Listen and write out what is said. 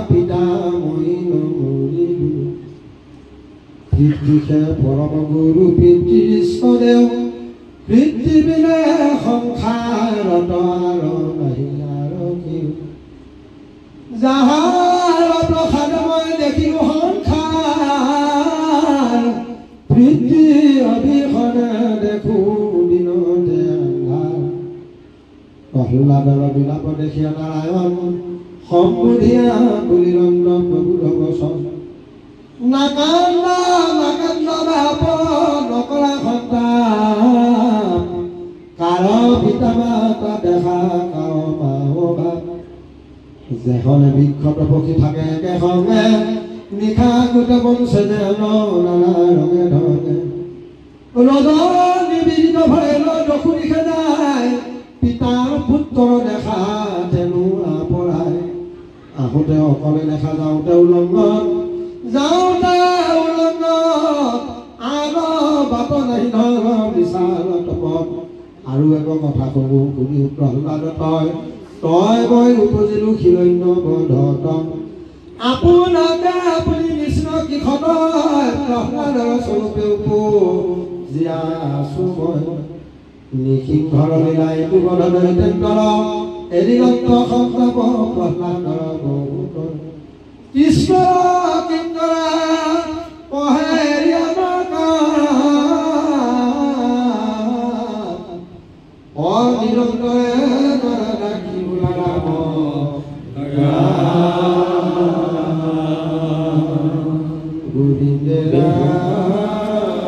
পিতা মই নমৰিলো পিতৃষে পৰম গুৰু পিতৃ ঈশ্বৰেও পিতৃ বিনে সংসাৰত আৰু নাহিলা ৰখিও যাহাৰ প্ৰসাদ মই দেখিলো সংসাৰ পিতৃ অবিহনে দেখো দিনতে আন্ধাৰ প্ৰহ্লাদৰ বিলাপ দেখিয়া নাৰায়ণ সম্বোধিয়া কুলিৰণ্ড প্ৰভুৰ বচন নাকান্দ বাপ নকৰা সন্তান কাৰ পিতা মাতা দেখা কাও মাও বাপ যেহনে বিক্ষত পক্ষী থাকে একেসঙ্গে নিশা গোটে বংশে যেন নানা ৰঙে ধৰণে ৰজন নিবিদিত ভৰে চকু দিশে যায় পিতাৰ পুত্ৰ দেখা তেনো আপৰাই আহোঁতে অকলে দেখা যাওঁতে উলংঘন আগ বাট নাহি ধৰ বিশাল তপত আৰু এক কথা কব শুনি প্ৰহ্লাদ তই মই উপজিলো হিৰণ্য বধত আপোনাকে আপুনি কৃষ্ণ কিখন প্ৰহ্লাদৰ স্বৰূপে উপজিয়া আছো মই নিসিংহৰ লীলা এইটো বধ দৈত্যৰ এদিনত সংলাপ প্ৰহ্লাদৰ বহুত কৃষ্ণ কিংকৰা পহে অনিৰন্তৰ